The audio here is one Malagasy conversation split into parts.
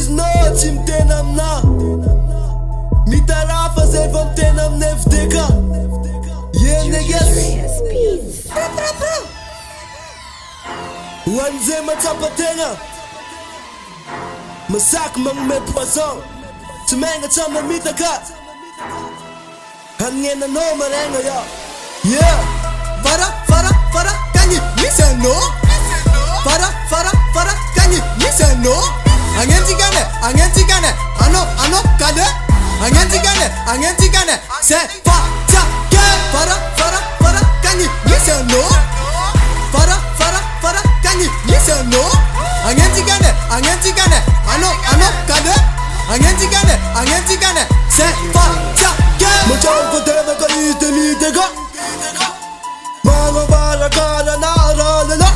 izinao tsy mitena amina, mitarafa zay fa mitena aminay videka. Hoan'izay matsapa-tegna masaky magnome poison, tsy magnatra mamitaka hagnenanao maregna ya. Yeah, fara kagny misy anao, fara kagny misy anao. Agnentikane ano kade. Agnentikane c'est fatake. Fara kagny misy anao, fara kagny misy anao. Agnentikane ano kade. Agnentikane c'est fatake. Machaw tena ka iteliteka Mangabara kara naralala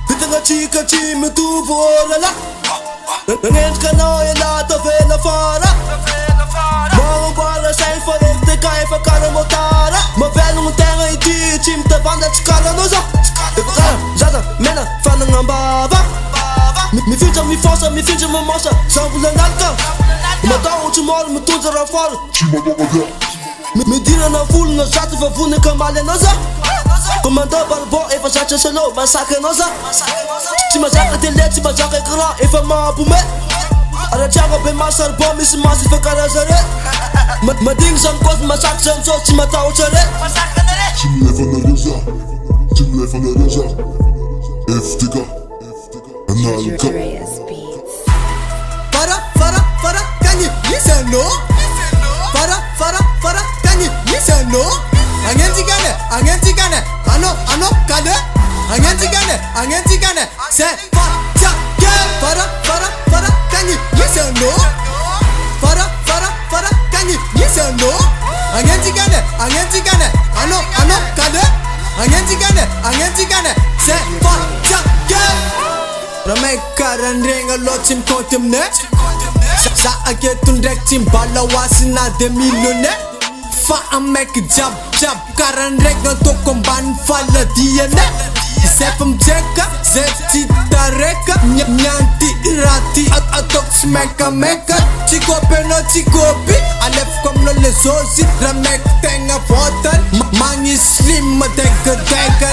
Bitanga chika chimi tuvorala Nangentka na ilata vela fara Mangabara sai fa ekte kaifa kara motara Mavelong tenga iti chimta vanda chikala noza Ifakara, zata, mena, fanangambava Mifinja, mifosa, mifinja, mamosa Sangula nalka Matao chimol, mitunza rafal Medina na full na zata fa vune kamale noza Komanda balbo efa sacha salo masaka noza Tsy mazaka tele, tsy mazaka ekran efa mahabume Aratsaka be masarbo misy masy efa karazare Madigny zany kozy masaka zany so tsy matahotra re Tsy milefa nareo za FTK Analka Fara kagny misy anao, fara kagny misy anao. Agnentikane ano kade. Agnentikane c'est fatake. Fara kagny misy anao, fara kagny misy anao. Agnentikane ano kade. Agnentikane c'est fatake. Ramay karandrenga lo tsy mikoty aminay Sa aketo ndraiky tsy mbala hoasina de milionay Fa amaiky jiaby karandraiky natoko ambany faladianay Zay fa mijeka, zay tsy tareka Mianty raty ataoko tsy maika Tsy kopy anao tsy kopy Alefiko aminao le zosy Ramaiky tegna votany Magnisy slim dega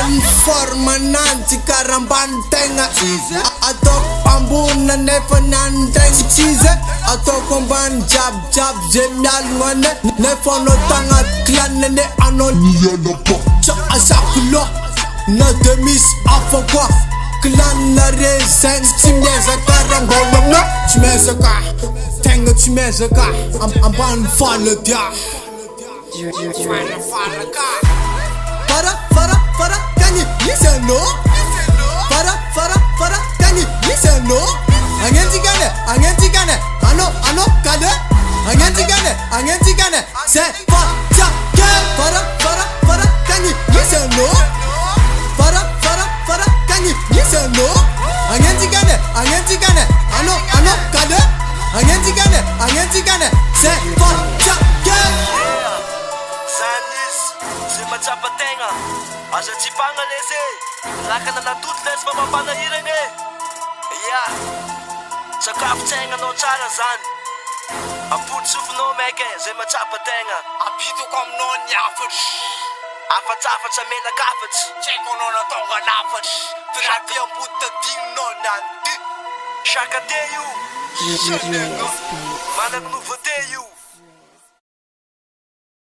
Ny forma nanjy karambany tegna Ataoko ambona nefa nandraigny tsize Ataoko ambany jiaby zay mialogno anay Nefa anao tagnaty clanane anao Niala pa Tsa asako lo Na de misy afa koa Clan na rezegny Tsy miezaka rangolona Tsy miezaka Tegna tsy miezaka Ambany faladia Fara kagny misy anao, fara kagny misy anao. Agnentikane ano kade. Agnentikane c'est fatake. Fara kagny misy anao, fara kagny misy anao. Agnentikane ano kade. Agnentikane c'est fatake. Zanis, zay matsapa-tegna Aza tsipagna leze Lakana natoto lesy fa mampanahiragna Ya Sakafo-tsaigna tsara zany Ampody sofinao maiky zay matsapa-tegna Apitoko aminao ny afatry Afatsafatsa menakafatsy Tsy haiko anao natonga lafatry Firaty ampody tadinonao niany ty Chaka te io Sanenga Manaky nouveauté io